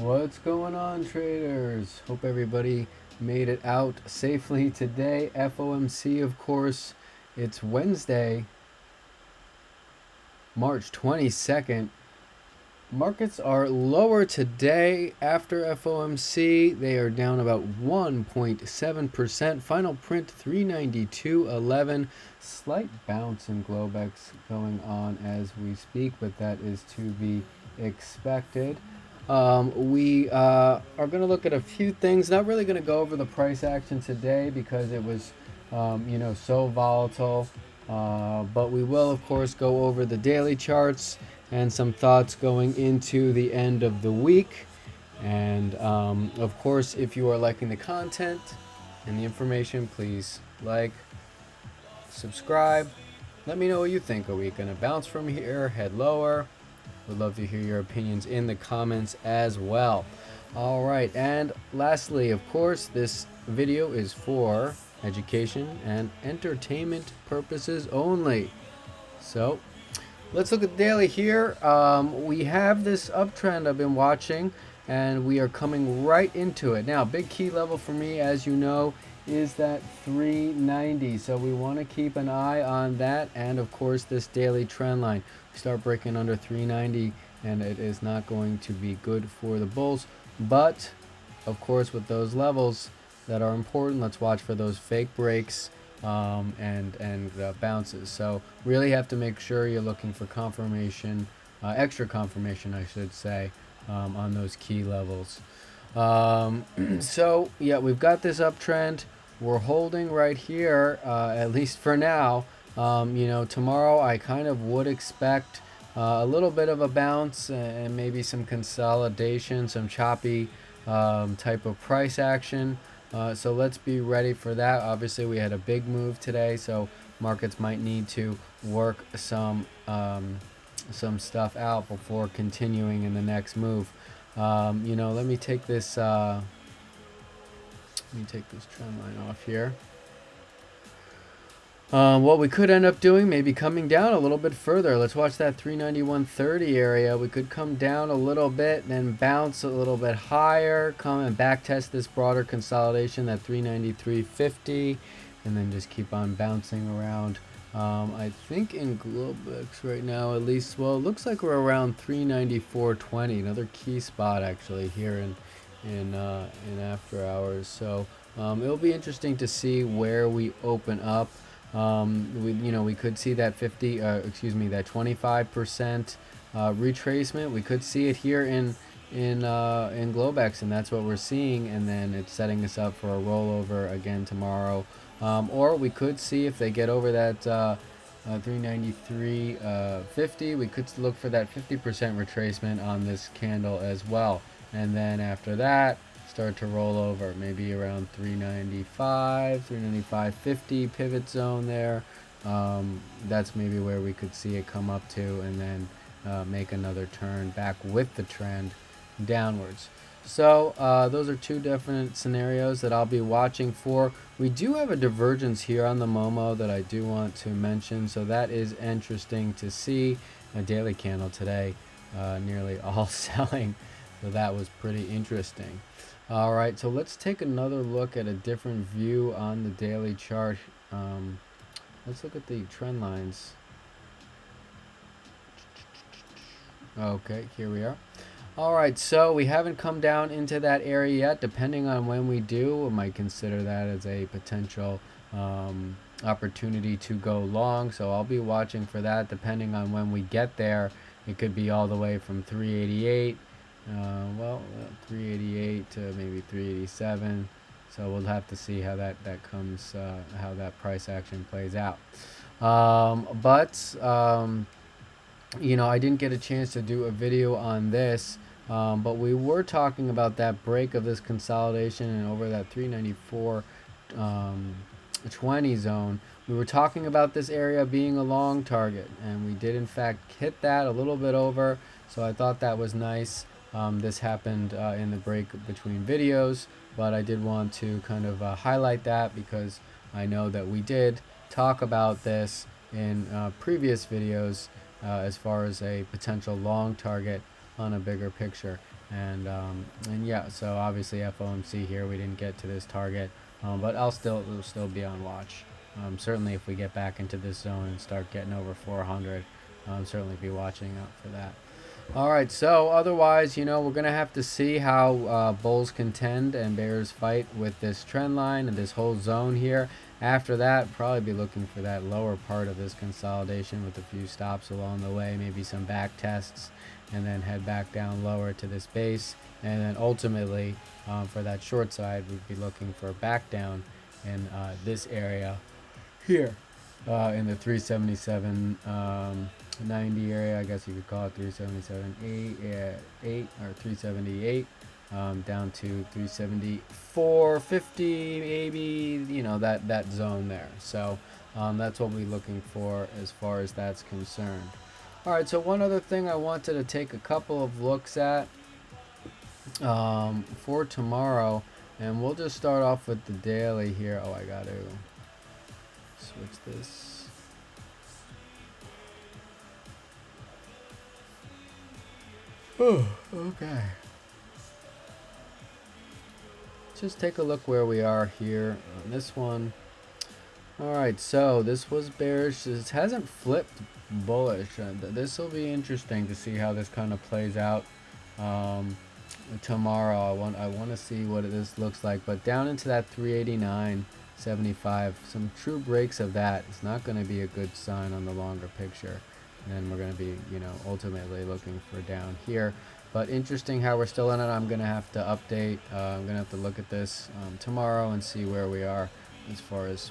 What's going on, traders? Hope everybody made it out safely today. FOMC, of course. It's Wednesday, March 22nd. Markets are lower today after FOMC. They are down about 1.7%. Final print 392.11. Slight bounce in Globex going on as we speak, but that is to be expected. We are going to look at a few things. Not really going to go over the price action today because it was, so volatile. But we will, of course, go over the daily charts and some thoughts going into the end of the week. And of course, if you are liking the content and the information, please like, subscribe. Let me know what you think. Are we going to bounce from here, head lower? Would love to hear your opinions in the comments as well. All right, and lastly, of course, this video is for education and entertainment purposes only. So let's look at the daily here. We have this uptrend I've been watching, and we are coming right into it. Now, big key level for me, as you know, is that 390. So we want to keep an eye on that, and of course, this daily trend line. We start breaking under 390, and it is not going to be good for the bulls. But, of course, with those levels that are important, let's watch for those fake breaks and bounces. So really have to make sure you're looking for confirmation, extra confirmation, I should say, on those key levels. So yeah, we've got this uptrend. We're holding right here, at least for now. Tomorrow I kind of would expect a little bit of a bounce and maybe some consolidation, some choppy type of price action. So let's be ready for that. Obviously, we had a big move today, so markets might need to work some stuff out before continuing in the next move. Let me take this trend line off here. What we could end up doing, maybe coming down a little bit further. Let's watch that 391.30 area. We could come down a little bit, then bounce a little bit higher, come and back test this broader consolidation, that 393.50, and then just keep on bouncing around. I think in Globex right now, at least, well, it looks like we're around 394.20, another key spot actually here in after hours. So it'll be interesting to see where we open up. We could see that that 25% retracement. We could see it here in Globex, and that's what we're seeing. And then it's setting us up for a rollover again tomorrow. Or we could see if they get over that 393.50. We could look for that 50% retracement on this candle as well. And then after that, start to roll over, maybe around 395.50 pivot zone there. That's maybe where we could see it come up to, and then make another turn back with the trend downwards. So those are two different scenarios that I'll be watching for. We do have a divergence here on the Momo that I do want to mention, so that is interesting to see. A daily candle today, nearly all selling, so that was pretty interesting. All right, so let's take another look at a different view on the daily chart. Let's look at the trend lines. Okay, here we are. All right, so we haven't come down into that area yet. Depending on when we do, we might consider that as a potential opportunity to go long. So I'll be watching for that. Depending on when we get there, it could be all the way from 388. 388 to maybe 387. So we'll have to see how that comes, how that price action plays out. I didn't get a chance to do a video on this, but we were talking about that break of this consolidation and over that 394.20 zone. We were talking about this area being a long target, and we did in fact hit that a little bit over. So I thought that was nice. This happened in the break between videos, but I did want to kind of highlight that because I know that we did talk about this in previous videos as far as a potential long target on a bigger picture. And yeah, so obviously FOMC here, we didn't get to this target, but it'll still be on watch. Certainly if we get back into this zone and start getting over 400, certainly be watching out for that. All right, so otherwise, we're going to have to see how bulls contend and bears fight with this trend line and this whole zone here. After that, probably be looking for that lower part of this consolidation with a few stops along the way, maybe some back tests, and then head back down lower to this base. And then ultimately, for that short side, we'd be looking for back down in this area here in the 377 90 area. I guess you could call it 377 8 or 378 down to 374.50 maybe, that zone there. So that's what we're looking for as far as that's concerned. All right, so one other thing I wanted to take a couple of looks at for tomorrow, and we'll just start off with the daily here. Oh, I got to switch this. Oh, okay. Just take a look where we are here on this one. All right, so this was bearish. This hasn't flipped bullish. This will be interesting to see how this kind of plays out tomorrow. I want to see what this looks like, but down into that 389.75, some true breaks of that is not going to be a good sign on the longer picture. And then we're going to be, ultimately looking for down here. But interesting how we're still in it. I'm going to have to update. I'm going to have to look at this tomorrow and see where we are as far as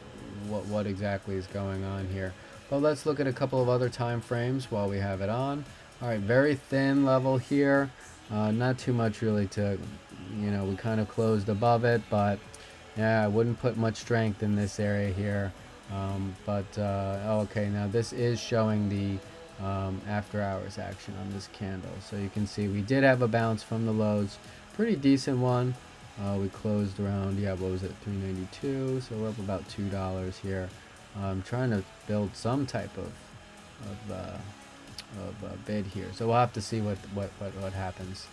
what exactly is going on here. But let's look at a couple of other time frames while we have it on. All right, very thin level here. Not too much really to, we kind of closed above it, but yeah, I wouldn't put much strength in this area here. Okay, now this is showing the after hours action on this candle. So you can see we did have a bounce from the lows, pretty decent one. We closed around, what was it, 392, so we're up about $2 here. I'm trying to build some type of bid here, so we'll have to see what happens.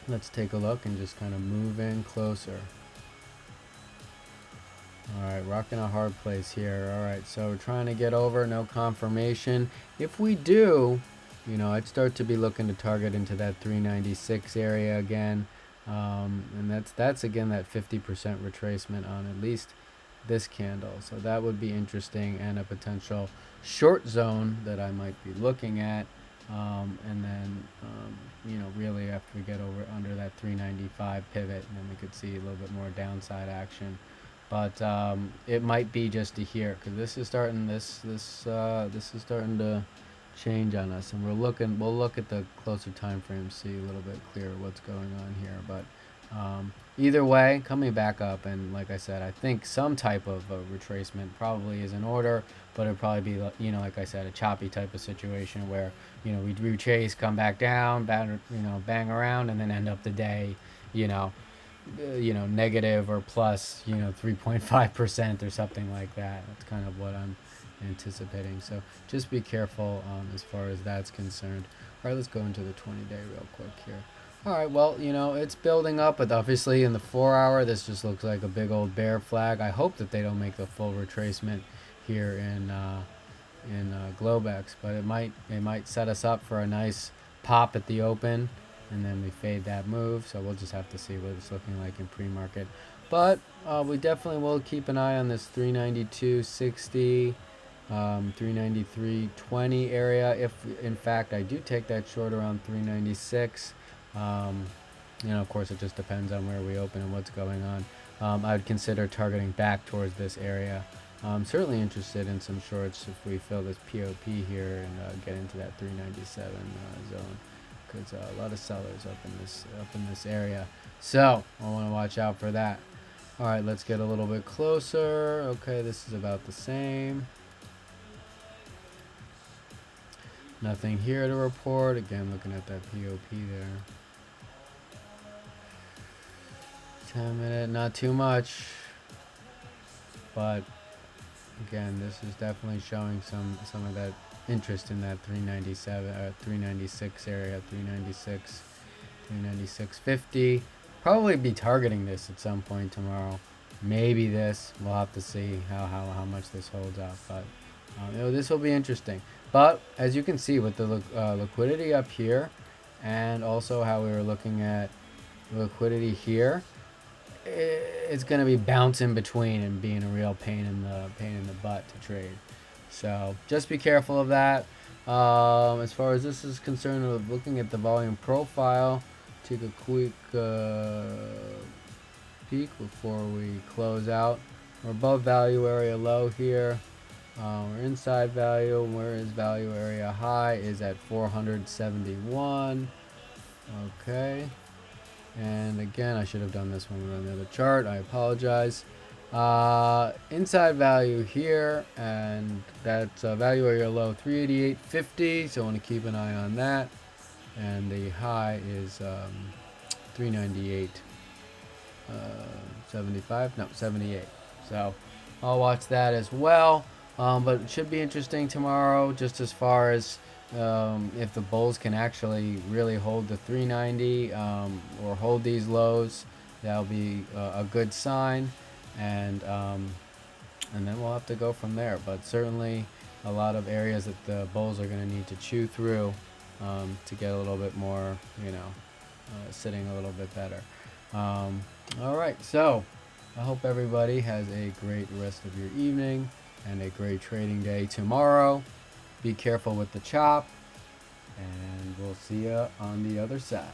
Let's take a look and just kind of move in closer. All right, rocking a hard place here. All right, so we're trying to get over, no confirmation. If we do, I'd start to be looking to target into that 396 area again. And that's again that 50% retracement on at least this candle. So that would be interesting and a potential short zone that I might be looking at. And then, really after we get over under that 395 pivot, and then we could see a little bit more downside action. But it might be just to here, because this is starting this is starting to change on us, and we'll look at the closer time frame, see a little bit clearer what's going on here. But either way, coming back up, and like I said, I think some type of retracement probably is in order, but it'd probably be like I said, a choppy type of situation where we retrace, come back down, bang around, and then end up the day negative or plus 3.5% or something like that. That's kind of what I'm anticipating, so just be careful as far as that's concerned. All right, let's go into the 20-day real quick here. All right, well, it's building up, but obviously in the 4-hour this just looks like a big old bear flag. I hope that they don't make the full retracement here in Globex, but it might set us up for a nice pop at the open, and then we fade that move. So we'll just have to see what it's looking like in pre-market. But we definitely will keep an eye on this 392.60, 393.20 area. If in fact I do take that short around 396, of course it just depends on where we open and what's going on. I would consider targeting back towards this area. I'm certainly interested in some shorts if we fill this POP here and get into that 397 zone, because a lot of sellers up in this area, so I want to watch out for that. All right, let's get a little bit closer. Okay, this is about the same. Nothing here to report. Again, looking at that POP there. 10-minute, not too much, but Again, this is definitely showing some of that interest in that 397 396 area, 396, 396.50. Probably be targeting this at some point tomorrow. Maybe this. We'll have to see how much this holds up. But this will be interesting. But as you can see with the liquidity up here, and also how we were looking at liquidity here, it's going to be bouncing between and being a real pain in the butt to trade. So just be careful of that. As far as this is concerned, of looking at the volume profile, take a quick peek before we close out. We're above value area low here. We're inside value. Where is value area high? Is at 471. Okay. And again, I should have done this when we were on the other chart. I apologize. Inside value here, and that's value area low 388.50. So I want to keep an eye on that. And the high is 398. 75? No, 78. So I'll watch that as well. But it should be interesting tomorrow, just as far as if the bulls can actually really hold the 390 or hold these lows. That'll be a good sign, and then we'll have to go from there. But certainly a lot of areas that the bulls are going to need to chew through to get a little bit more, sitting a little bit better. All right, so I hope everybody has a great rest of your evening and a great trading day tomorrow. Be careful with the chop, and we'll see you on the other side.